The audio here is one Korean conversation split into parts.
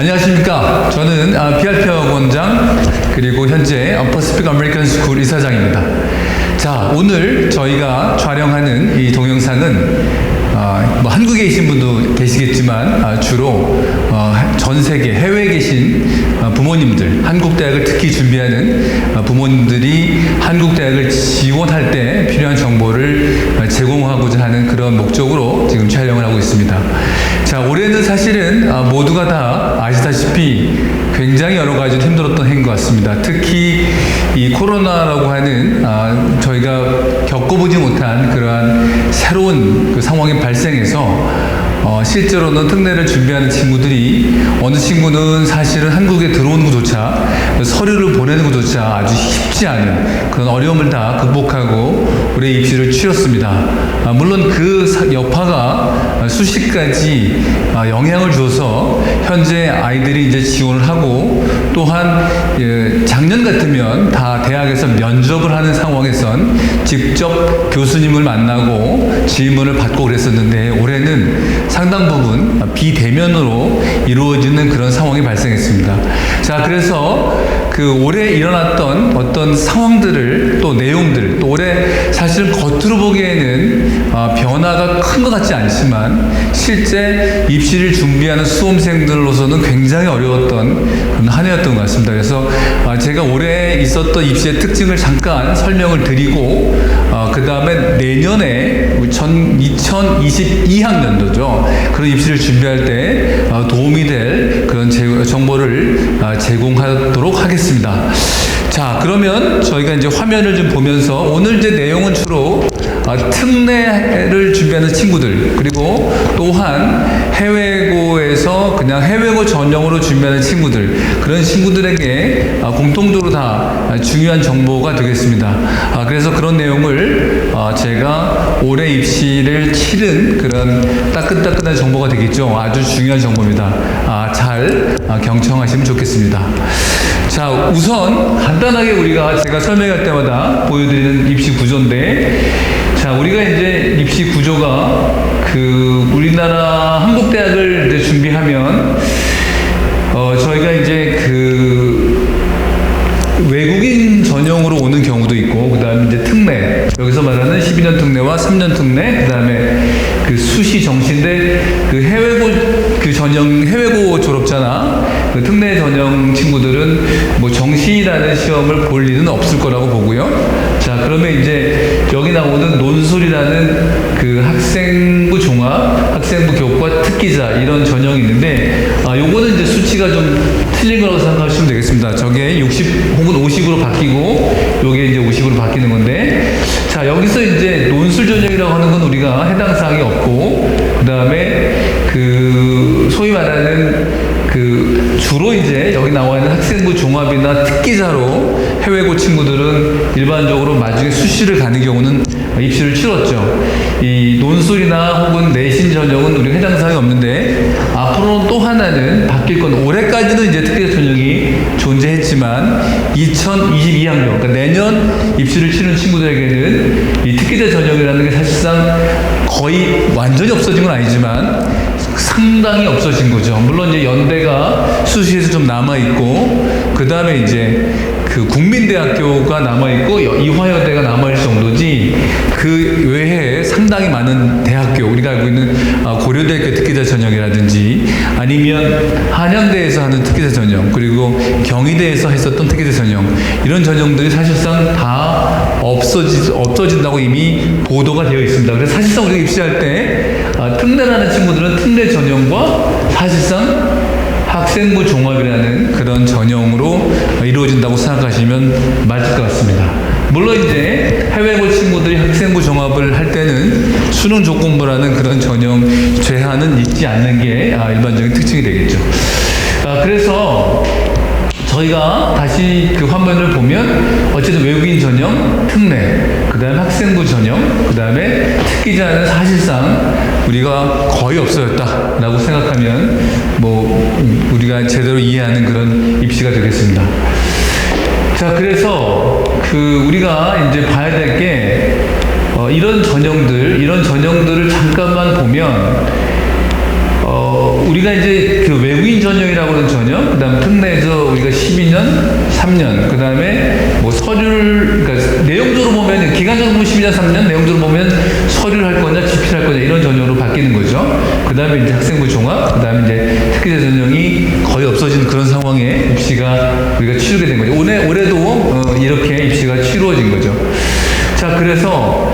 안녕하십니까. 저는 PRP학원장 그리고 현재 퍼시픽 아메리칸 스쿨 이사장입니다. 자, 오늘 저희가 촬영하는 이 동영상은 한국에 계신 분도 계시겠지만 주로 전 세계 해외에 계신 부모님들, 한국 대학을 특히 준비하는 부모님들이 한국 대학을 지원할 때 필요한 정보를 제공하고자 하는 그런 목적으로 지금 촬영을 하고 있습니다. 자, 올해는 사실은 모두가 다 아시다시피 굉장히 여러 가지 힘들었던 해인 것 같습니다. 특히 이 코로나라고 하는 저희가 겪어보지 못한 그러한 새로운 그 상황이 발생해서 실제로는 특례를 준비하는 친구들이 어느 친구는 사실은 한국에 들어오는 것조차 서류를 보내는 것조차 아주 쉽지 않은 그런 어려움을 다 극복하고 올해 입시를 치렀습니다. 물론 그 여파가 수십 가지 영향을 줘서 현재 아이들이 이제 지원을 하고 또한 작년 같으면 다 대학에서 면접을 하는 상황에선 직접 교수님을 만나고 질문을 받고 그랬었는데 올해는 상당 부분 비대면으로 이루어지는 그런 상황이 발생했습니다. 자, 그래서 그 올해 일어났던 어떤 상황들을 또 내용들 또 올해 사실 겉으로 보기에는 변화가 큰 것 같지 않지만 실제 입시를 준비하는 수험생들로서는 굉장히 어려웠던 그런 한 해였던 것 같습니다. 그래서 제가 올해 있었던 입시의 특징을 잠깐 설명을 드리고 그 다음에 내년에 2022학년도죠. 그런 입시를 준비할 때 도움이 될 그런 정보를 제공하도록 하겠습니다. 자, 그러면 저희가 이제 화면을 좀 보면서 오늘 이제 내용은 주로 특례를 준비하는 친구들 그리고 또한 해외고에서 그냥 해외고 전형으로 준비하는 친구들 그런 친구들에게 공통적으로 다 중요한 정보가 되겠습니다. 그래서 그런 내용을 제가 올해 입시를 치른 그런 따끈따끈한 정보가 되겠죠. 아주 중요한 정보입니다. 잘 경청하시면 좋겠습니다. 자, 우선 간단하게 제가 설명할 때마다 보여드리는 입시 구조인데, 자, 우리가 이제 입시 구조가 우리나라 한국 대학을 이제 준비하면 저희가 이제 외국인 전형으로 오는 경우도 있고, 그 다음에 이제 특례, 여기서 말하는 12년 특례와 3년 특례, 그 다음에 수시 정시인데, 해외고 졸업자나 특례 전형 친구들은 정시라는 시험을 볼 일은 없을 거라고 보고요. 자, 그러면 이제 여기 나오는 논술이라는 학생부 종합, 학생부 교과 특기자 이런 전형이 있는데, 요거는 이제 수치가 좀 틀린 거라고 생각하시면 되겠습니다. 저게 60 혹은 50으로 바뀌고 요게 이제 50으로 바뀌는 건데, 자, 여기서 이제 논술 전형이라고 하는 건 우리가 해당 사항이 없고, 그 다음에 소위 말하는 주로 이제 여기 나와 있는 학생부 종합이나 특기자로 해외고 친구들은 일반적으로 나중에 수시를 가는 경우는 입시를 치렀죠. 이 논술이나 혹은 내신 전형은 우리가 해당 사항이 없는데, 앞으로는 또 하나는 바뀔 건, 올해까지는 이제 특기자 전형이 존재했지만 2022학년, 그러니까 내년 입시를 치는 친구들에게는 이 특기자 전형이라는 게 사실상 거의 완전히 없어진 건 아니지만 상당히 없어진 거죠. 물론 이제 연대가 수시에서 좀 남아있고, 그 다음에 이제 국민대학교가 남아있고, 이화여대가 남아있을 정도지, 그 외에 상당히 많은 대학교, 우리가 알고 있는 고려대학교 특기자 전형이라든지, 아니면 한양대에서 하는 특기자 전형, 그리고 경희대에서 했었던 특기자 전형, 이런 전형들이 사실상 다 없어진다고 이미 보도가 되어 있습니다. 그래서 사실상 우리가 입시할 때 특례라는 친구들은 특례 전형과 사실상 학생부 종합이라는 그런 전형으로 이루어진다고 생각하시면 맞을 것 같습니다. 물론 이제 해외고 친구들이 학생부 종합을 할 때는 수능 조건부라는 그런 전형 제한은 있지 않는 게 일반적인 특징이 되겠죠. 그래서 저희가 다시 화면을 보면 어쨌든 외국인 전형, 특례, 그 다음에 학생부 전형, 그 다음에 특기자는 사실상 우리가 거의 없어졌다라고 생각하면 우리가 제대로 이해하는 그런 입시가 되겠습니다. 자, 그래서 우리가 이제 봐야 될 게 이런 전형들을 잠깐만 보면 우리가 이제 그 외국인 전형이라고 하는 전형, 그 다음 특례에서 우리가 12년, 3년, 그 다음에 뭐 서류를, 그러니까 내용적으로 보면, 기간적으로 보면 12년, 3년, 내용적으로 보면 서류를 할 거냐, 집필 할 거냐, 이런 전형으로 바뀌는 거죠. 그 다음에 이제 학생부 종합, 그 다음에 이제 특기자 전형이 거의 없어진 그런 상황에 입시가 우리가 치르게 된 거죠. 올해도 이렇게 입시가 치루어진 거죠. 자, 그래서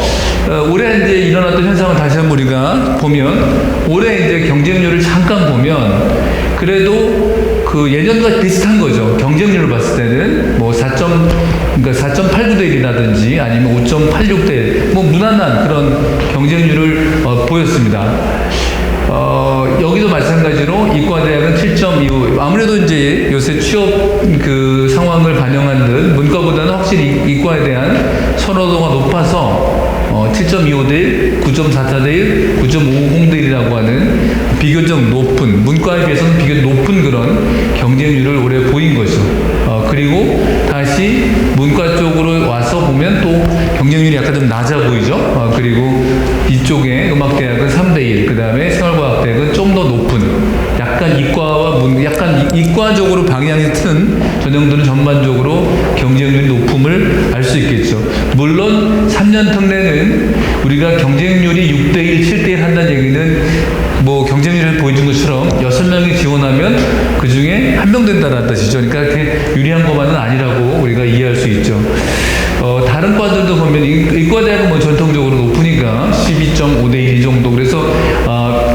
올해 이제 일어났던 현상을 다시 한번 우리가 보면, 올해 이제 경쟁률을 잠깐 보면 그래도 그 예전과 비슷한 거죠. 경쟁률을 봤을 때는 뭐 4.89대 1이라든지 아니면 5.86대 1, 뭐 무난한 그런 경쟁률을 보였습니다. 여기도 마찬가지로 이과대학은 7.25. 아무래도 이제 요새 취업 그 상황을 반영한 듯 문과보다는 확실히 이과에 대한 선호도가 높아서 7.25대 1, 9.44대 1, 9.50대 1이라고 하는 비교적 높은, 문과에 비해서는 비교적 높은 그런 경쟁률을 올해 보인 거죠. 그리고 다시 문과 쪽으로 와서 보면 또 경쟁률이 약간 좀 낮아 보이죠. 그리고 이쪽에 음악대학은 3대 1, 그 다음에 생활과학대학은 좀 더 높은, 약간 이과와 약간 이과적으로 방향이 튼 전형들은 전반적으로 경쟁률이 높음을 알 수 있겠죠. 물론 3년 특례는 우리가 경쟁률이 6대 1, 7대 1 한다는 얘기는 뭐 경쟁률을 보여준 것처럼 6명이 지원하면 그 중에 1명 된다는 뜻이죠. 그러니까 그렇게 유리한 것만은 아니라고 우리가 이해할 수 있죠. 다른 과들도 보면 이과대학은 뭐 전통적으로 높으니까 12.5대 1 정도. 그래서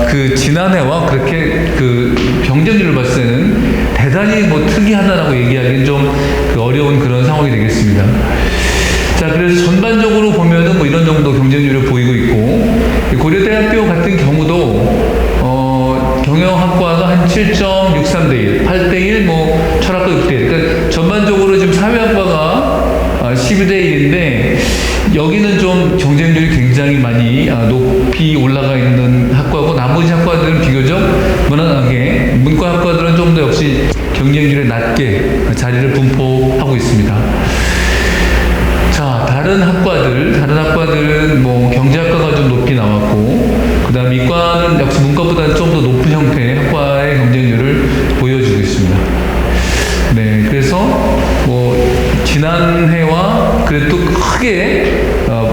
그 지난해와 그렇게 그 경쟁률을 봤을 때는 대단히 뭐 특이하다라고 얘기하기는 좀 어려운 그런 상황이 되겠습니다. 자, 그래서 전반적으로 보면은 뭐 이런 정도 경쟁률을 보이고 있고, 고려대학교 같은 경우도 경영학과가 한 7.63대 1, 8대 1, 뭐 철학과 6대 1. 그러니까 전반적으로 지금 사회학과가 12대 1인데 여기는 좀 경쟁률이 굉장히 많이 높이 올라가 있는 학과고, 나머지 학과들은 비교적 무난하게, 문과 학과들은 좀 더 역시 경쟁률이 낮게 자리를 분포하고 있습니다. 자, 다른 학과들은 뭐 경제학과가 좀 높게 나왔고, 그 다음 이과는 역시 문과보다는 좀 더 높은 형태의 학과의 경쟁률을 보여주고 있습니다. 네, 그래서 뭐 지난해와 그래도 크게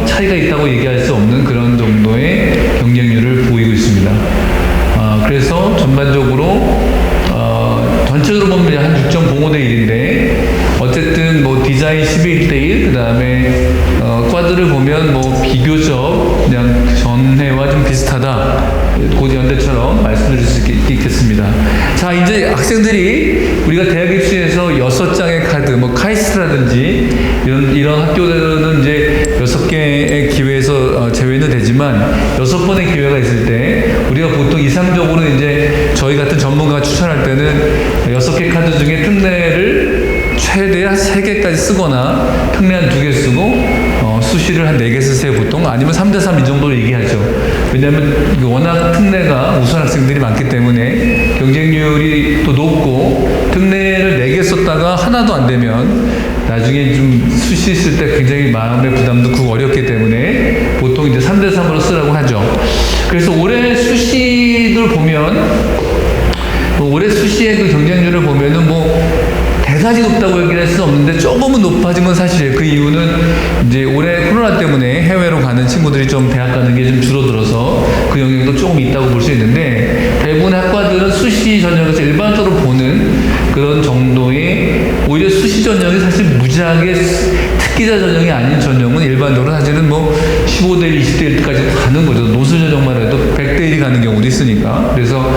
차이가 있다고 얘기할 수 없는 그런 정도의 경쟁률을 보이고 있습니다. 그래서 전반적으로 전체적으로 보면 한 6.05대 1인데 어쨌든 뭐 디자인 11대 1, 그 다음에 과들을 보면 뭐 비교적 그냥 전해와 좀 비슷하다, 고대연대처럼 말씀드릴 수 있겠습니다. 자, 이제 학생들이 우리가 대학 입시에서 6장의 카드, 뭐 카이스트라든지 이런 학교들은 이제 6개의 기회에서 제외는 되지만 6번의 기회가 있을 때 우리가 보통 이상적으로 이제 저희 같은 전문가가 추천할 때는 6개 카드 중에 특례를 최대한 3개까지 쓰거나 특례 한 2개 쓰고 수시를 한 4개 쓰세요 보통. 아니면 3대 3 이 정도로 얘기하죠. 왜냐하면 워낙 특례가 우수한 학생들이 많기 때문에 경쟁률이 또 높고, 특례를 4개 썼다가 하나도 안 되면 나중에 좀 수시 쓸 때 굉장히 마음의 부담도 크고 어렵기 때문에 보통 이제 3대 3으로 쓰라고 하죠. 그래서 올해 수시를 보면 올해 수시의 그 경쟁률을 보면은 뭐 대단히 높다고 얘기할 수는 없는데 조금은 높아진 건 사실이에요. 그 이유는 이제 올해 코로나 때문에 해외로 가는 친구들이 좀 대학 가는 게 좀 줄어들어서 그 영향도 조금 있다고 볼 수 있는데, 대부분의 학과들은 수시 전형에서 일반적으로 보는 그런 정도의, 오히려 수시 전형이 사실 무지하게 특기자 전형이 아닌 전형은 일반적으로 사실은 뭐 15대 1, 20대 1까지 가는 거죠. 노수 전형만 해도 100대 1이 가는 경우도 있으니까. 그래서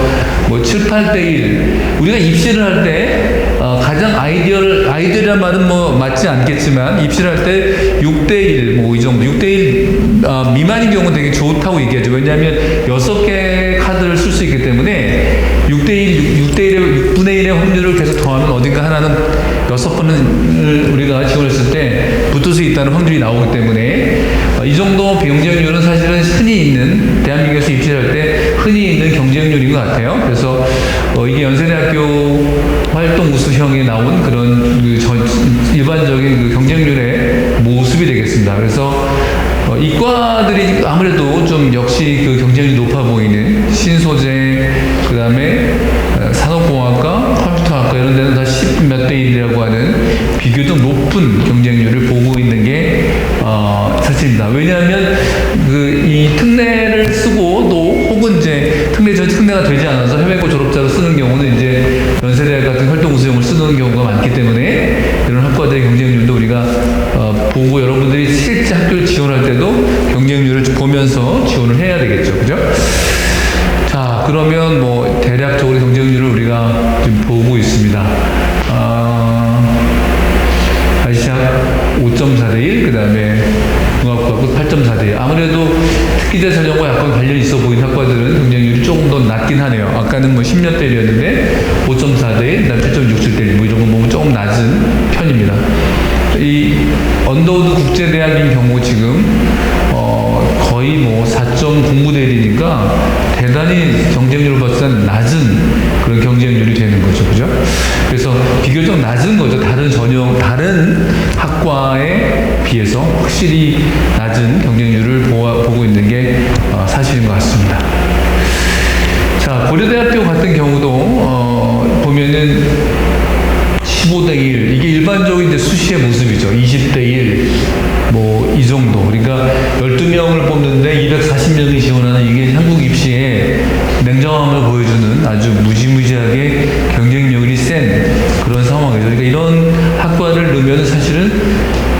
뭐 7, 8대 1. 우리가 입시를 할 때 가장 아이디어란 말은 뭐 맞지 않겠지만 입시를 할 때 6대 1, 뭐 이 정도, 6대 1 미만인 경우는 되게 좋다고 얘기하죠. 왜냐하면 6개 카드를 쓸 수 있기 때문에 6대 1의 6분의 1의 확률을 계속 더하면 어딘가 하나는 6번을 우리가 지원했을 때 붙을 수 있다는 확률이 나오기 때문에 이 정도 경쟁률은 사실은 흔히 있는, 대한민국에서 입시를 할 때 흔히 있는 경쟁률인 것 같아요. 그래서 이게 연세대학교 활동 우수형에 나온 그런 일반적인 그 경쟁률의 모습이 되겠습니다. 그래서 이과들이 아무래도 좀 역시 그 경쟁률이 높아 보이는 신소재, 그 다음에 다른 데는 다 10 몇 대 1이라고 하는 비교적 높은 경쟁률을 보고 있는 게 사실입니다. 왜냐하면 이 특례를 쓰고 또 혹은 이제 특례가 되지 않아서 해외고 졸업자로 쓰는 경우는 이제 연세대학 같은 활동 우수형을 쓰는 경우가 많기 때문에 이런 학과들의 경쟁률도 우리가 보고 여러분들이 실제 학교를 지원할 때도 경쟁률을 보면서 지원을 해야 되겠죠. 그죠? 자, 그러면 뭐 대략적으로 경쟁률을 우리가 지금 보고 있습니다. IC학 5.4대 1, 그 다음에 공학과학부 8.4대 1. 아무래도 특기자 전형과 약간 관련이 있어 보이는 학과들은 경쟁률이 조금 더 낮긴 하네요. 아까는 뭐 10몇 대 1이었는데 5.4대 1, 그 다음에 8.67대 1, 뭐 이 정도 보면 조금 낮은 편입니다. 이 언더우드 국제대학인 경우 지금 거의 뭐 4.09대 1이니까 대단히 경쟁률을 봤을 때 낮은 그런 경쟁률이 되는 거죠. 그죠? 그래서 비교적 낮은 거죠. 다른 학과에 비해서 확실히 낮은 경쟁률을 보고 있는 게 사실인 것 같습니다. 자, 고려대학교 같은 경우도 보면은 15대 1, 이게 일반적인 이제 수시의 모습이죠. 20대 1, 뭐 이 정도. 그러니까 12명을 뽑는데 240명이 지원하는 이게 한국 입시의 냉정함을 보여주는 아주 무지무지하게 경쟁력이 센 그런 상황이죠. 그러니까 이런 학과를 넣으면 사실은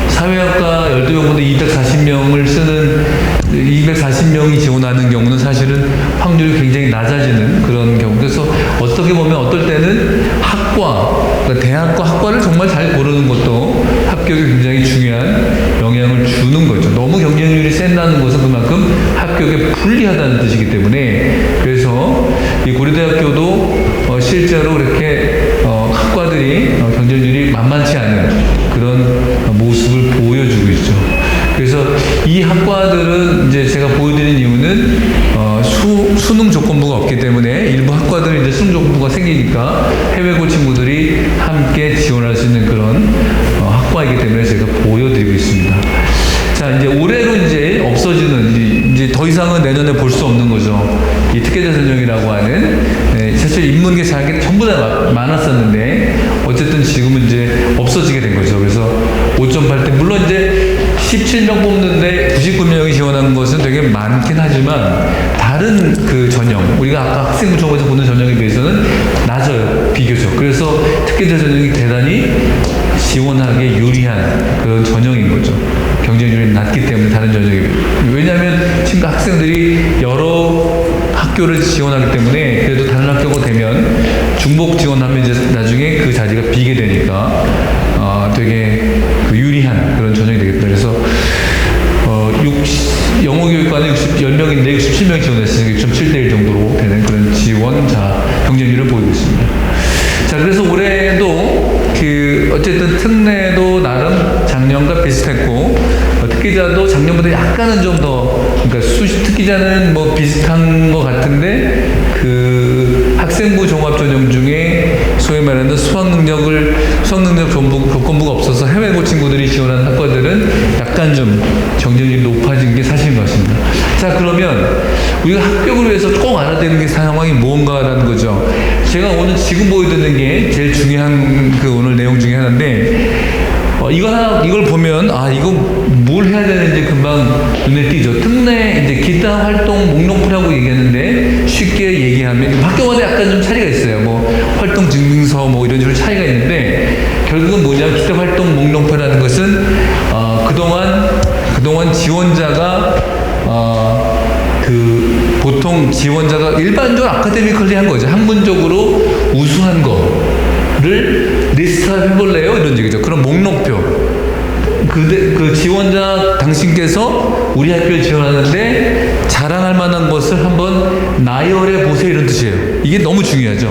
사회학과 12명보다 240명을 쓰는 240명이 지원하는 경우는 사실은 확률이 굉장히 낮아지는 그런 경우. 그래서 어떻게 보면 어떨 때는 그러니까 대학과 학과를 정말 잘 고르는 것도 합격에 굉장히 중요한 영향을 주는 거죠. 너무 경쟁률이 센다는 것은 그만큼 합격에 불리하다는 뜻이기 때문에 그래서 이 고려대학교도 실제로 이렇게 학과들이 경쟁률이 만만치 않은 그런 모습을 보여주고 있죠. 그래서 이 학과들은 이제 제가 보여드린 이유는 수능 조건부가 없기 때문에 일부 학과들은 이제 수능 조건부가 생기니까 해외고 친구들이 함께 지원할 수 있는 그런 학과이기 때문에 제가 보여드리고 있습니다. 자, 이제 올해로 이제 없어지는 이제 더 이상은 내년에 볼 수 없는 거죠. 이 특혜자 전형이라고 하는 사실 인문계 자격이 전부 다 많았었는데 어쨌든 지금은 이제 없어지게 된 거죠. 그래서 5.8대 물론 이제 17명 뽑는데 99명이 지원한 것은 되게 많긴 하지만 다른 그 전형 우리가 아까 학생부 초보에서 보는 전형에 비해서는 낮아요. 비교적. 그래서 특혜자 전형이 대단히 지원하기에 유리한 그런 전형인 거죠. 경쟁률이 낮기 때문에 다른 전형에 비해. 왜냐하면 지금 학생들이 여러 학교를 지원하기 때문에 그래도 다른 학교가 되면 중복 지원하면 이제 나중에 그 자리가 비게 되니까 되게 유리한 그런 전형이 되겠다. 그래서 영어교육과는 10명인데 67명이 지원했으니까 6.7대 1 정도로 되는 그런 지원자 경쟁률을 보이고 있습니다. 자, 그래서 올해도 어쨌든 특례도 나름 작년과 비슷했고 특기자도 작년보다 약간은 좀 더 그러니까 특기자는 뭐 비슷한 것 같은데 학생부 종합 전형 중에 소위 말하는 수학능력 조건부가 없어서 해외고 친구들이 지원하는 학과들은 약간 좀 경쟁률이 높아진 게 사실인 것 같습니다. 자, 그러면 우리가 합격을 위해서 꼭 알아야 되는 게 상황이 뭔가라는 거죠. 제가 오늘 지금 보여드리는 게 제일 중요한 오늘 내용 중에 하나인데 이걸 보면 이거 뭘 해야 되는지 금방 눈에 띄죠. 특례 이제 기타 활동 목록표라고 얘기하는데 쉽게 얘기하면 학교마다 약간 좀 차이가 있어요. 뭐 활동 증빙서 뭐 이런 식으로 차이가 있는데 결국은 뭐냐면 기타 활동 목록표라는 것은 그동안 지원자가 보통 지원자가 일반적으로 아카데미컬리 한 거죠. 학문적으로 우수한 거를 리스트업 해볼래요? 이런 얘기죠. 그럼 목록표. 그 지원자 당신께서 우리 학교에 지원하는데 자랑할 만한 것을 한번 나열해 보세요. 이런 뜻이에요. 이게 너무 중요하죠.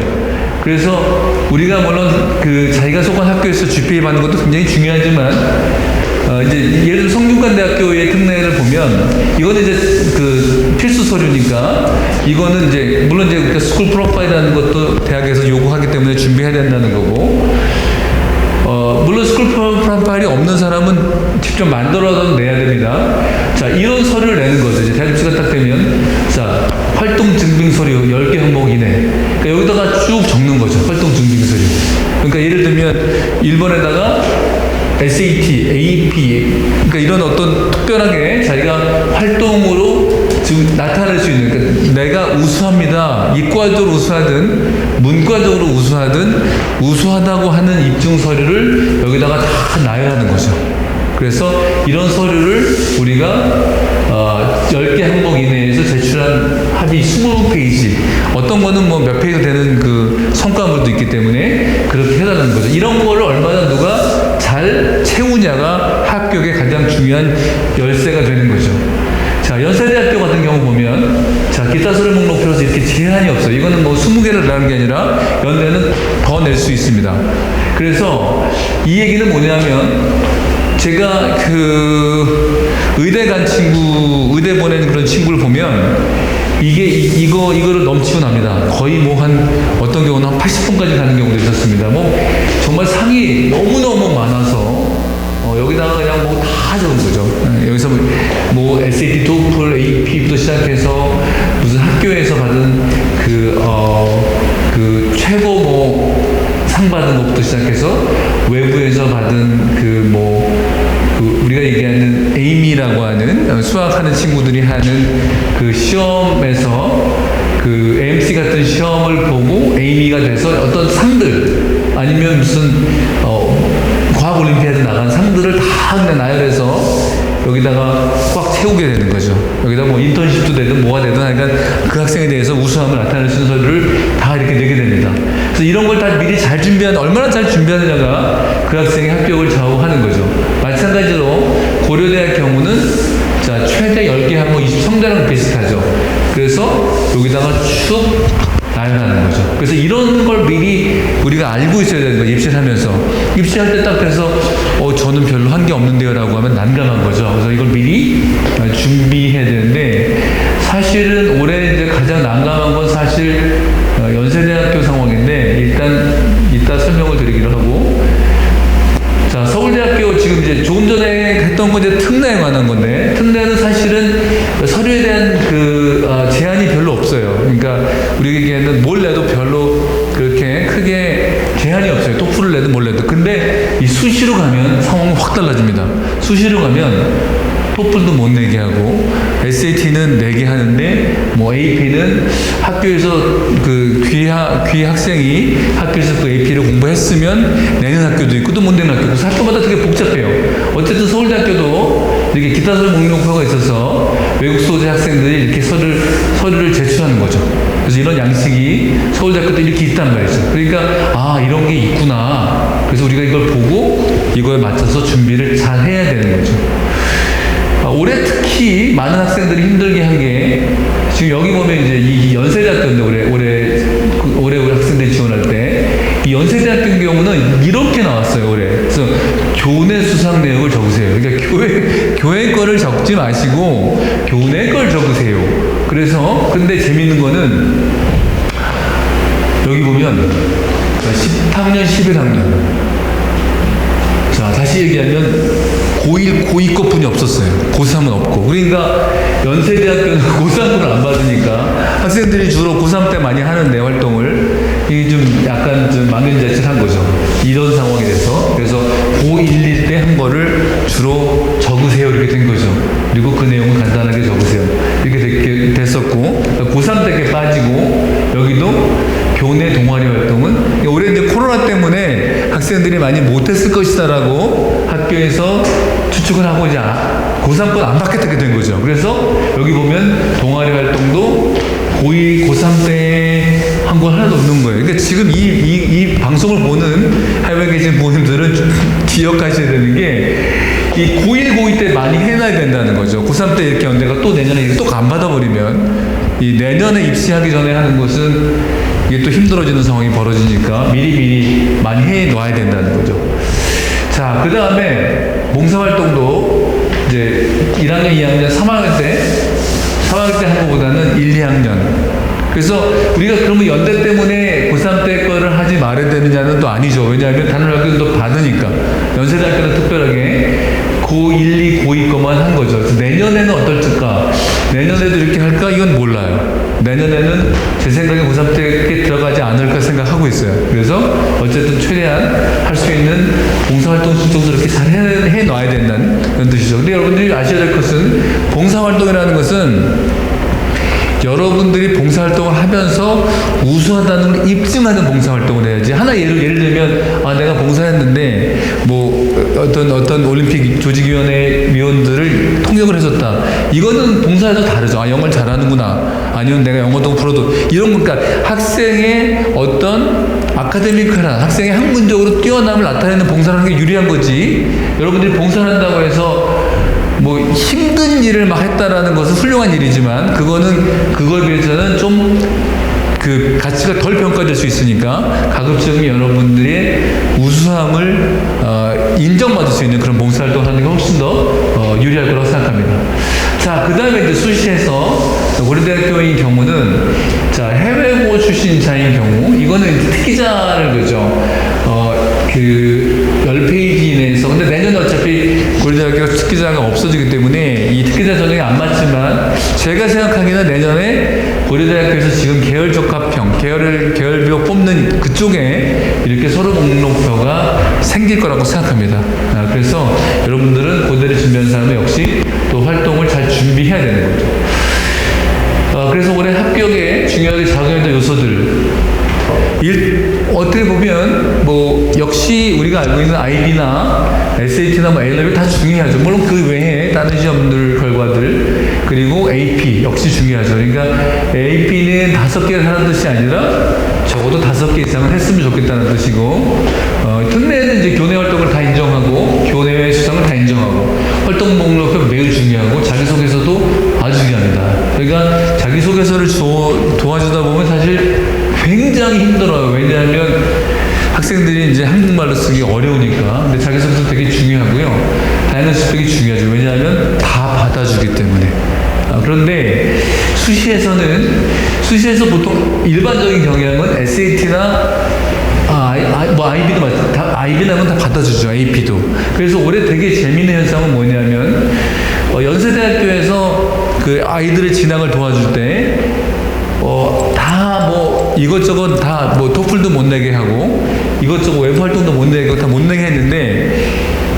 그래서 우리가 물론 자기가 속한 학교에서 GPA 받는 것도 굉장히 중요하지만 이제 예를 들어 성균관대학교의 특례를 보면 이거는 이제 필수 서류니까 이거는 이제 물론 이제 스쿨 프로파일이라는 것도 대학에서 요구하기 때문에 준비해야 된다는 거고 물론 스쿨 프로파일이 없는 사람은 직접 만들어서 내야 됩니다. 자, 이런 서류를 내는 거죠. 이제 대학 입시가 딱 되면 자, 활동 증빙 서류 10개 항목 이내. 그러니까 여기다가 쭉 적는 거죠. 활동 증빙 서류. 그러니까 보면 1번에다가 SAT, AP, 그러니까 이런 어떤 특별하게 자기가 활동으로 지금 나타낼 수 있는, 그러니까 내가 우수합니다. 이과적으로 우수하든 문과적으로 우수하든 우수하다고 하는 입증 서류를 여기다가 다 나열하는 거죠. 그래서 이런 서류를 우리가 10개 항목 이내에서 제출한 합의 20페이지, 어떤 거는 뭐 몇 페이지 되는 그 성과물도 있기 때문에 그렇게 해달라는 거죠. 이런 거를 얼마나 누가 잘 채우냐가 합격의 가장 중요한 열쇠가 되는 거죠. 자, 연세대학교 같은 경우 보면, 자, 기타 서류 목록표에서 이렇게 제한이 없어요. 이거는 뭐 20개를 내는 게 아니라 연대는 더 낼 수 있습니다. 그래서 이 얘기는 뭐냐면, 제가 의대 간 친구, 의대 보낸 그런 친구를 보면, 이거를 넘치고 납니다. 거의 뭐 어떤 경우는 한 80분까지 가는 경우도 있었습니다. 뭐, 정말 상이 너무너무 많아서, 여기다가 그냥 뭐 다 적은 거죠. 여기서 뭐 SAT, TOEFL, AP부터 시작해서 무슨 학교에서 받은 최고 뭐 상 받은 것부터 시작해서 외부에서 받은 우리가 얘기하는 에이미라고 하는 수학하는 친구들이 하는 그 시험에서 그 AMC 같은 시험을 보고 에이미가 돼서 어떤 상들 아니면 무슨 과학 올림피아드 나간 상들을 다 그냥 나열해서 여기다가 꽉 채우게 되는 거죠. 여기다 뭐 인턴십도 되든 뭐가 되든 하여간 그 학생에 대해서 우수함을 나타낼 수 있는 서류를 다 이렇게 내게 됩니다. 그래서 이런 걸 다 미리 잘 얼마나 잘 준비하느냐가 그 학생의 합격을 좌우하는 거죠. 마찬가지로 고려대학 경우는 자, 최대 10개 항목 23대랑 비슷하죠. 그래서 여기다가 쭉 나열하는 거죠. 그래서 이런 걸 미리 우리가 알고 있어야 되는 거예요. 입시를 하면서. 입시할 때 딱 돼서 저는 별로 한 게 없는데요 라고 하면 난감한 거죠. 그래서 이걸 미리 준비해야 되는데, 사실은 올해 이제 가장 난감한 건 사실 연세대학교 상황인데, 일단 이따 설명을 드리기로 하고, 자, 서울대학교 지금 이제 조금 전에 했던 건 이제 특례에 관한 건데, 특례는 사실은 서류에 대한 제한이 별로 없어요. 그러니까 우리에게는 뭘 내도 별로 그렇게 크게 제한이 없어요. 토플을 내든 뭘 내든. 근데 이 수시로 가면 상황이 확 달라집니다. 수시로 가면 토플도 못 내게 하고, SAT는 내게 하는데, 뭐 AP는 학교에서 귀 학생이 학교에서 그 AP를 공부했으면 내는 학교도 있고 또 못 내는 학교도 있고, 학교마다 되게 복잡해요. 어쨌든 서울대학교도 이렇게 기타 서류 목록표가 있어서 외국 소재 학생들이 이렇게 서류를 제출하는 거죠. 그래서 이런 양식이 서울대학교도 이렇게 있단 말이죠. 그러니까 이런 게 있구나. 그래서 우리가 이걸 보고 이거에 맞춰서 준비를 잘 해야 되는 거죠. 올해 특히 많은 학생들이 힘들게 한 게, 지금 여기 보면 이제 이 연세대학교인데 올해 우리 학생들이 지원할 때 이 연세대학교 경우는 이렇게 나왔어요. 올해. 그래서 교내 수상 내역을 적으세요. 그러니까 교회 거를 적지 마시고 교내 걸 적으세요. 그래서 근데 재밌는 거는 여기 보면 10학년, 11학년. 자, 다시 얘기하면 고1, 고2 것뿐이 없었어요. 고3은 없고. 그러니까 연세대학교는 고3을 안 받으니까 학생들이 주로 고3 때 많이 하는데 활동을, 이게 좀 약간 좀 망연자실한 거죠. 이런 상황이 돼서. 그래서 고1, 1 때 한 거를 주로 적으세요. 이렇게 된 거죠. 그리고 그 내용을 간단하게 적으세요. 이렇게 됐었고, 고3 때 이렇게 빠지고, 여기도 교내 동아리 활동은 올해 이제 코로나 때문에 학생들이 많이 못했을 것이다라고 학교에서 추측을 하고 이제 고3권 안 받겠다게 된 거죠. 그래서 여기 보면 동아리 활동도 고2, 고3 때 한 거 하나도 없는 거예요. 그러니까 지금 이 방송을 보는 해외에 계신 부모님들은 기억하셔야 되는 게, 이 고1, 고2 때 많이 해놔야 된다는 거죠. 고3 때 이렇게 연대가 또 내년에 이렇게 또 안 받아버리면, 이 내년에 입시하기 전에 하는 것은 이게 또 힘들어지는 상황이 벌어지니까 미리 많이 해 놔야 된다는 거죠. 자, 그 다음에 봉사활동도 이제 1학년, 2학년, 3학년 때 한 것보다는 1, 2학년. 그래서 우리가 그러면 연대 때문에 고3 때 거를 하지 말아야 되느냐는 또 아니죠. 왜냐하면 다른 학교는 또 받으니까. 연세대학교는 특별하게 고1, 2, 고2 거만 한 거죠. 그래서 내년에는 어떨까? 내년에도 이렇게 할까? 이건 몰라요. 내년에는 제 생각에 고3 때 들어가지 않을까 생각하고 있어요. 그래서 어쨌든 최대한 할 수 있는 봉사활동 신청도 이렇게 잘 해놔야 된다는 그런 뜻이죠. 근데 여러분들이 아셔야 될 것은 봉사활동이라는 것은 여러분들이 봉사활동을 하면서 우수하다는 걸 입증하는 봉사활동을 해야지. 하나 예를 들면, 내가 봉사했는데, 어떤 올림픽 조직위원회 위원들을 통역을 해줬다. 이거는 봉사에서 다르죠. 영어를 잘하는구나. 아니면 내가 영어도 풀어도. 이런 거, 그러니까 학생의 어떤 아카데미컬한, 학생의 학문적으로 뛰어남을 나타내는 봉사를 하는 게 유리한 거지. 여러분들이 봉사를 한다고 해서 힘든 일을 막 했다라는 것은 훌륭한 일이지만, 그걸 비해서는 좀 그 가치가 덜 평가될 수 있으니까, 가급적 여러분들의 우수함을, 인정받을 수 있는 그런 봉사활동을 하는 게 훨씬 더, 유리할 거라고 생각합니다. 자, 그 다음에 이제 수시에서, 고려대학교인 경우는, 자, 해외고 출신자인 경우, 이거는 특기자를 그죠. 10페이지 이내에서, 근데 내년에 어차피 고려대학교가 특기자가 없어지기 때문에 이 특기자 전형이 안 맞지만, 제가 생각하기에는 내년에 고려대학교에서 지금 계열 적합형, 계열별 뽑는 그쪽에 이렇게 서류 목록표가 생길 거라고 생각합니다. 그래서 여러분들은 고대를 준비하는 사람은 역시 또 활동을 잘 준비해야 되는 거죠. 그래서 올해 합격에 중요하게 작용했던 요소들, 어떻게 보면 역시 우리가 알고 있는 IB나 SAT나 A레벨 다 중요하죠. 물론 그 외에 다른 시험들 결과들, 그리고 AP 역시 중요하죠. 그러니까 AP는 5개를 하는 뜻이 아니라 적어도 5개 이상은 했으면 좋겠다는 뜻이고, 특례는 이제 교내 활동을 다 인정하고 교내 수상을 다 인정하고, 활동 목록도 매우 중요하고, 자기소개서도 아주 중요합니다. 그러니까 자기소개서를 도와주다 보면 사실 굉장히 힘들어요. 왜냐하면 학생들이 이제 한국말로 쓰기 어려우니까. 근데 자기소개서 되게 중요하고요. 다양한 스펙이 중요하죠. 왜냐하면 다 받아주기 때문에. 그런데 수시에서 보통 일반적인 경향은 SAT나 IB도 맞죠. IB는 다 받아주죠. AP도. 그래서 올해 되게 재미있는 현상은 뭐냐면, 연세대학교에서 그 아이들의 진학을 도와줄 때, 이것저것 다 토플도 못 내게 하고, 이것저것 웹 활동도 못 내게 하고, 다 못 내게 했는데,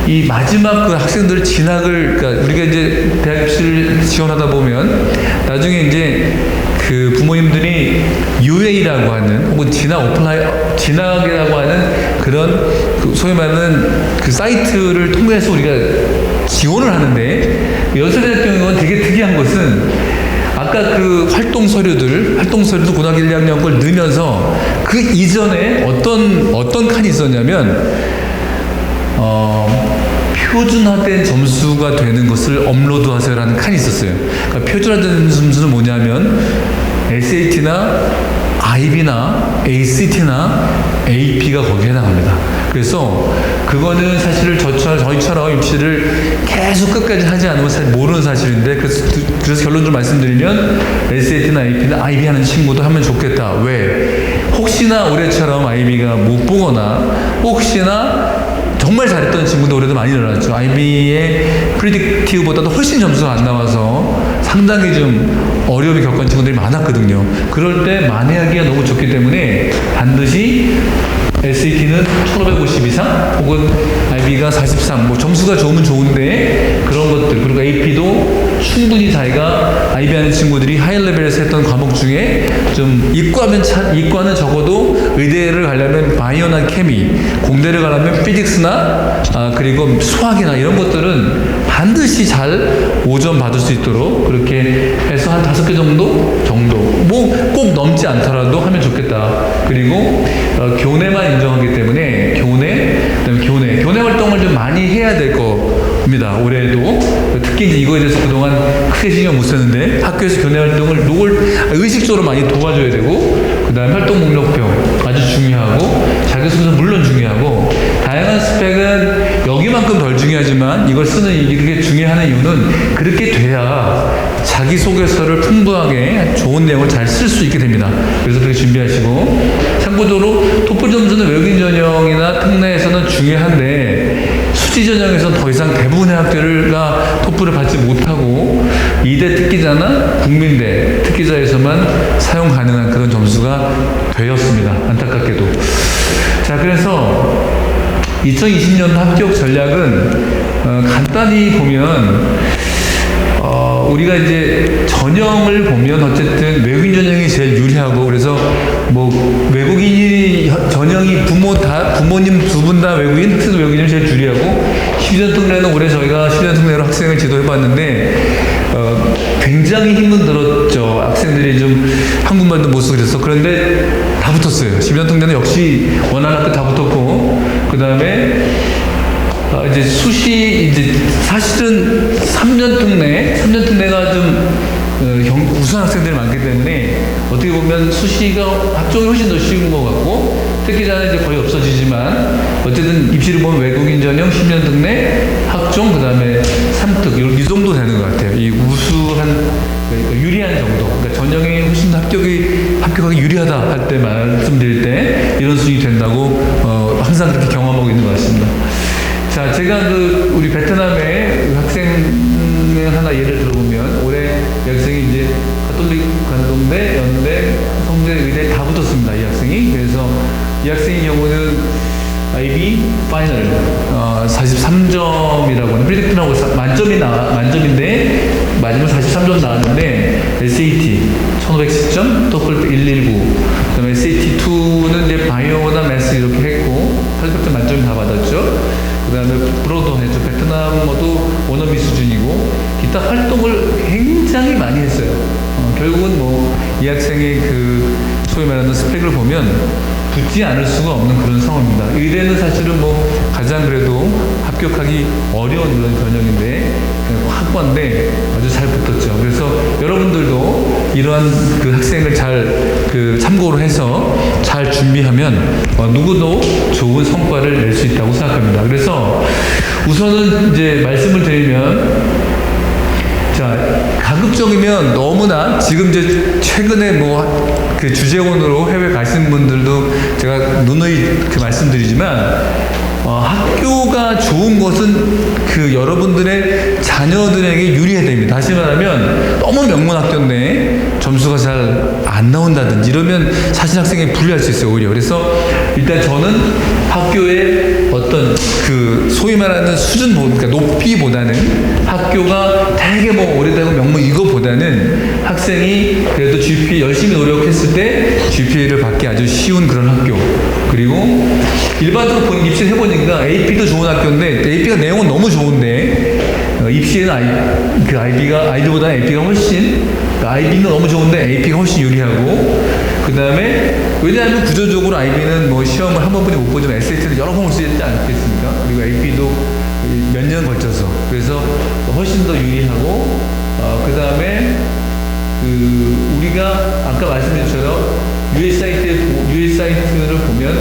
이 마지막 그 학생들 진학을, 그러니까 우리가 이제 대학 입시를 지원하다 보면, 나중에 이제 그 부모님들이 UA라고 하는, 혹은 진학이라고 하는 그런, 소위 말하는 그 사이트를 통해서 우리가 지원을 하는데, 연세대학교는 되게 특이한 것은, 아까 그 활동 서류도 고등학교 1, 2학년 걸 넣으면서 그 이전에 어떤 칸이 있었냐면, 표준화된 점수가 되는 것을 업로드 하세요라는 칸이 있었어요. 그러니까 표준화된 점수는 뭐냐면, SAT나 IB나 ACT나 AP가 거기에 해당합니다. 그래서 그거는 사실 저희처럼 입시를 계속 끝까지 하지 않으면 사실 모르는 사실인데, 그래서 결론적으로 말씀드리면 SAT나 AP나 IB 하는 친구도 하면 좋겠다. 왜? 혹시나 올해처럼 IB가 못 보거나, 혹시나 정말 잘했던 친구도 올해도 많이 일어났죠. IB의 프리딕티브보다도 훨씬 점수가 안 나와서 상당히 좀 어려움을 겪은 친구들이 많았거든요. 그럴 때 만회하기가 너무 좋기 때문에 반드시 SAT는 1550 이상, 혹은 IB가 43, 점수가 좋으면 좋은데, 그런 것들, 그리고 AP도 충분히 자기가 IB 하는 친구들이 하이 레벨에서 했던 과목 중에 좀, 이과는 적어도 의대를 가려면 바이오나 케미, 공대를 가려면 피직스나, 그리고 수학이나 이런 것들은 반드시 잘 5점 받을 수 있도록 그렇게 해서 한 5개 정도? 꼭 넘지 않더라도 하면 좋겠다. 그리고, 교내만 인정하기 때문에 그다음에 교내 활동을 좀 많이 해야 될 겁니다. 올해도. 특히 이제 이거에 대해서 그동안 크게 신경 못 썼는데, 학교에서 교내 활동을 의식적으로 많이 도와줘야 되고, 그 다음에 활동 목록표 아주 중요하고, 자기소개서 물론 중요하고, 다양한 스펙은 여기만큼 덜 중요하지만 이걸 이렇게 중요한 이유는, 그렇게 돼야 자기소개서를 풍부하게 좋은 내용을 잘 쓸 수 있게 됩니다. 그래서 그렇게 준비하시고, 참고적으로 토플 점수는 외국인 전형이나 특례에서는 중요한데, 수시 전형에서는 더 이상 대부분의 학교가 토플을 받지 못하고 이대 특기자나 국민대 특기자에서만 사용 가능한 그런 점수가 되었습니다. 안타깝게도. 자, 그래서 2020년 합격 전략은 간단히 보면 우리가 이제 전형을 보면 어쨌든 외국인 전형이 제일 유리하고, 그래서 뭐 외국인이 전형이 부모님 두 분 다 외국인, 학생도 외국인이 제일 유리하고, 12년 특례는 올해 저희가 12년 특례로 학생을 지도해봤는데 굉장히 힘은 들었죠. 학생들이 좀 한국말도 못 쓰고 그랬어. 그런데 다 붙었어요. 12년 특례는 역시 원하는 학교 다 붙었고, 그 다음에 이제 수시, 이제 사실은 3년 특례가 좀 우수한 학생들이 많기 때문에 어떻게 보면 수시가 학종이 훨씬 더 쉬운 것 같고, 특기자는 이제 거의 없어지지만 어쨌든 입시를 보면 외국인 전형, 10년 특례, 학종, 그 다음에 3특 이 정도 되는 것 같아요. 이 우수한, 유리한 정도. 그러니까 전형이 훨씬 더 합격하기 유리하다 할 때 말씀드릴 때 이런 수준이 된다고 항상 그렇게 경험하고 있는 것 같습니다. 자, 제가 우리 베트남의 학생 하나 예를 들어보면, 올해 이 학생이 이제 가톨릭 관동대, 연대, 성대, 의대 다 붙었습니다. 이 학생이. 그래서 이 학생의 경우는 IB 파이널 43점이라고 하는 프리딕트라고 만점인데 마지막 43점 나왔는데, SAT 1510점, 토플 119, 그다음에 SAT2는 이제 바이오나 매스 이렇게 했고 800점 만점 다 받았죠. 그 다음에 불어도 했죠. 베트남어도 원어민 수준이고, 기타 활동을 굉장히 많이 했어요. 결국은 뭐 이 학생의 그 소위 말하는 스펙을 보면 붙지 않을 수가 없는 그런 상황입니다. 의대는 사실은 뭐 가장 그래도 합격하기 어려운 그런 전형인데, 학과인데 아주 잘 붙었죠. 그래서 여러분들도 이러한 그 학생을 잘 참고로 해서 잘 준비하면 누구도 좋은 성과를 낼 수 있다고 생각합니다. 그래서 우선은 이제 말씀을 드리면, 자, 가급적이면 너무나 지금 이제 최근에 뭐 그 주재원으로 해외 가시는 분들도 제가 누누이 말씀드리지만, 학교가 좋은 것은 그 여러분들의 자녀들에게 유리해야 됩니다. 다시 말하면 너무 명문 학교인데 점수가 잘 안 나온다든지 이러면 사실 학생이 불리할 수 있어요, 오히려. 그래서 일단 저는 학교의 어떤 그 소위 말하는 수준, 그러니까 높이보다는 학교가 되게 뭐 오래되고 명문 이거보다는 학생이 그래도 GPA 열심히 노력했을 때 GPA를 받기 아주 쉬운 그런 학교, 그리고 일반적으로 입시를 해보니까 AP도 좋은 학교인데, AP가 내용은 너무 좋은데 입시에는 IB보다 AP가 훨씬, IB는 너무 좋은데 AP가 훨씬 유리하고, 그 다음에 왜냐하면 구조적으로 IB는 뭐 시험을 한 번뿐이 못 보지만 SAT는 여러 번 볼 수 있지 않겠습니까? 그리고 AP도 몇 년 걸쳐서, 그래서 훨씬 더 유리하고, 그 다음에 우리가 아까 말씀드린 것처럼 US 사이트를 보면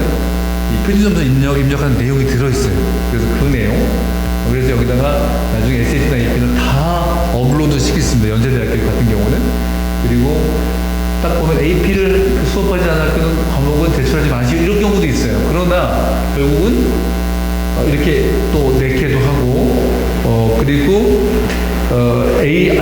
이 표준점수 입력하는 내용이 들어있어요. 그래서 그 내용, 그래서 여기다가 나중에 SAT나 AP는 다 업로드 시키겠습니다. 연세대학교 같은 경우는. 그리고 딱 보면 AP를 수업하지 않을 때는 과목은 제출하지 마시고 이런 경우도 있어요. 그러나 결국은 이렇게 또 내게도 하고, 그리고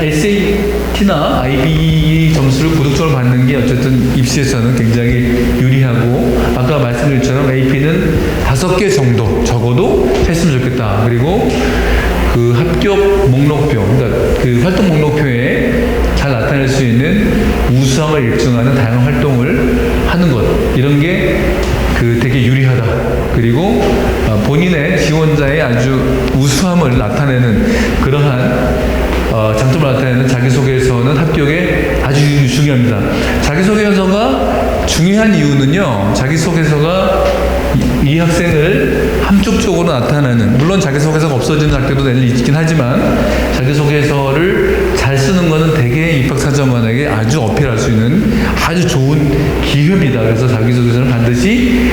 SAT나 IB 점수를 고득점을 받는 게 어쨌든 입시에서는 굉장히 유리하고, 아까 말씀드린 것처럼 AP는 5개 정도 적어도 했으면 좋겠다. 그리고 그 합격 목록표, 그러니까 그 활동 목록표에 잘 나타낼 수 있는 우수함을 입증하는 다양한 활동을 하는 것, 이런 게 되게 유리하다. 그리고 본인의 지원자의 아주 우수함을 나타내는 그러한 장점을 나타내는 자기소개서는 합격에 아주 중요합니다. 자기소개서가 중요한 이유는요, 자기소개서가 이 학생을 함축적으로 나타내는, 물론 자기소개서가 없어지는 학교도 있긴 하지만 자기소개서를 잘 쓰는 것은 대개 입학사정관에게 아주 어필할 수 있는 아주 좋은 기회입니다. 그래서 자기소개서는 반드시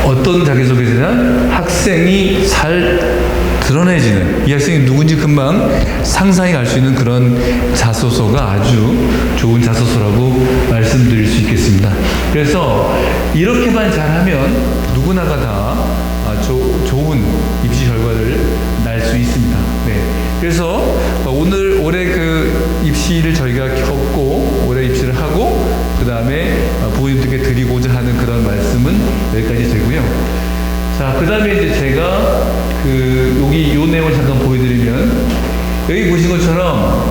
어떤 자기소개서냐, 학생이 잘 드러내지는, 이 학생이 누군지 금방 상상이 갈 수 있는 그런 자소서가 아주 좋은 자소서라고 말씀드릴 수 있겠습니다. 그래서 이렇게만 잘하면 누구나가 다 좋은 입시 결과 다음에 부모님들께 드리고자 하는 그런 말씀은 여기까지 되고요. 자, 그 다음에 이제 제가 여기 요 내용을 잠깐 보여드리면, 여기 보신 것처럼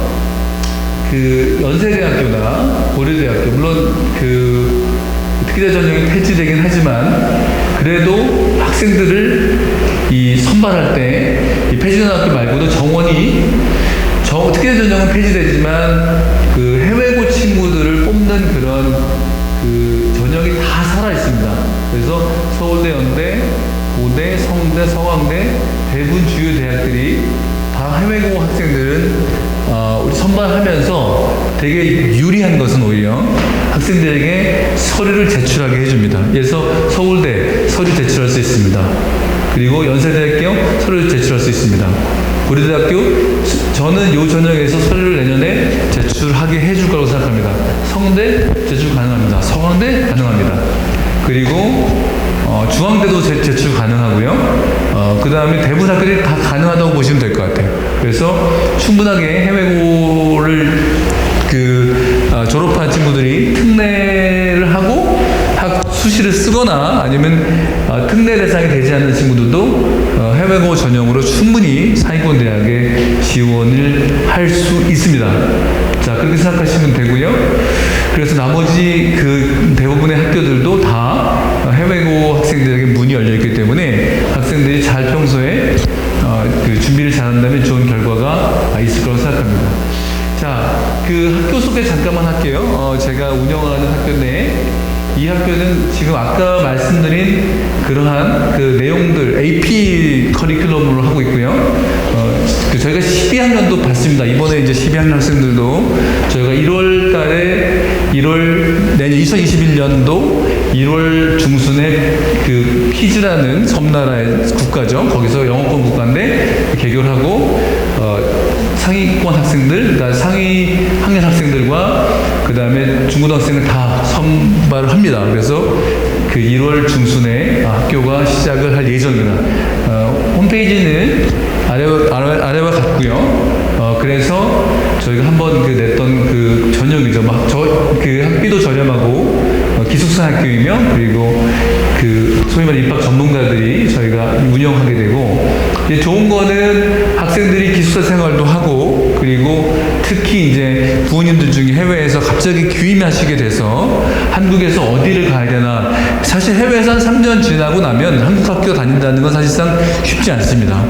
연세대학교나 고려대학교, 물론 특기자 전형이 폐지되긴 하지만, 그래도 학생들을 선발할 때, 이 폐지된 학교 말고도 정원이, 특기자 전형은 폐지되지만, 해외고 친구들을 뽑는 그런 전형이 다 살아있습니다. 그래서 서울대, 연대, 고대, 성대, 서강대, 대부분 주요 대학들이 다 해외고 학생들은 우리 선발하면서 되게 유리한 것은 오히려 학생들에게 서류를 제출하게 해줍니다. 그래서 서울대 서류 제출할 수 있습니다. 그리고 연세대학교 서류를 제출할 수 있습니다. 고려대학교, 저는 이 전형에서 서류를 내년에 제출하게 해줄 거라고 생각합니다. 성대 제출 가능합니다. 서강대 가능합니다. 그리고 중앙대도 제출 가능하고요. 그 다음에 대부분 학교들이 다 가능하다고 보시면 될 것 같아요. 그래서 충분하게 해외고를 졸업한 친구들이 특례를 하고 수시를 쓰거나 아니면 특례 대상이 되지 않는 친구들도 해외고 전형으로 충분히 상위권 대학에 지원을 할 수 있습니다. 자, 그렇게 생각하시면 되고요. 그래서 나머지 대부분의 학교들도 다 해외고 학생들에게 문이 열려있기 때문에 학생들이 잘 평소에 준비를 잘한다면 좋은 결과가 있을 거라고 생각합니다. 자, 학교 소개 잠깐만 할게요. 제가 운영하는 학교 내에 이 학교는 지금 아까 말씀드린 그러한 내용들 AP 커리큘럼으로 하고 있고요. 저희가 12학년도 받습니다. 이번에 이제 12학년 학생들도 저희가 1월 달에 내년 2021년도 1월 중순에 피즈라는 섬나라의 국가죠. 거기서 영어권 국가인데 개교를 하고 상위권 학생들, 그러니까 상위 학년 학생들과 그 다음에 중고등학생을 다 선발을 합니다. 그래서 1월 중순에 학교가 시작을 할 예정입니다. 홈페이지는 아래와 같고요. 그래서 저희가 한번 냈던 전형이죠. 학비도 저렴하고 기숙사 학교이며, 그리고 소위 말해 입학 전문가들이 저희가 운영하게 되고, 좋은 거는 학생들이 기숙사 생활도 하고, 그리고 특히 이제 부모님들 중에 해외에서 갑자기 귀임하시게 돼서 한국에서 어디를 가야 되나, 사실 해외에서 한 3년 지나고 나면 한국 학교 다닌다는 건 사실상 쉽지 않습니다.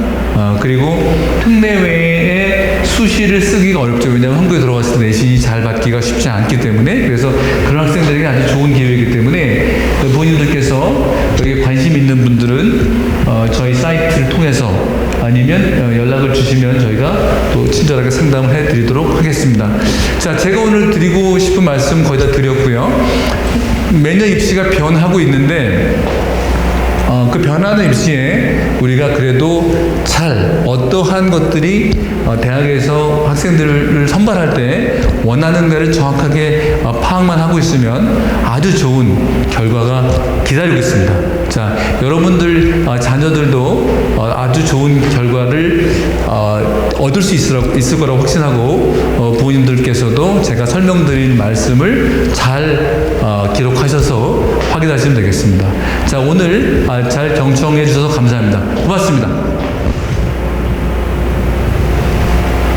그리고 특례외에 수시를 쓰기가 어렵죠. 왜냐하면 한국에 들어갔을 때 내신이 잘 받기가 쉽지 않기 때문에. 그래서 그런 학생들에게 아주 좋은 기회이기 때문에 부모님들께서 여기에 관심 있는 분들은 저희 사이트를 통해서 아니면 연락을 주시면 저희가 또 친절하게 상담을 해드리도록 하겠습니다. 자, 제가 오늘 드리고 싶은 말씀 거의 다 드렸고요. 매년 입시가 변하고 있는데 그 변하는 입시에 우리가 그래도 어떠한 것들이 대학에서 학생들을 선발할 때 원하는 것을 정확하게 파악만 하고 있으면 아주 좋은 결과가 기다리고 있습니다. 자, 여러분들 자녀들도 아주 좋은 결과를 얻을 수 있을 거라고 확신하고, 부모님들께서도 제가 설명드린 말씀을 잘 기록하셔서 확인하시면 되겠습니다. 자, 오늘 잘 경청해 주셔서 감사합니다. 고맙습니다.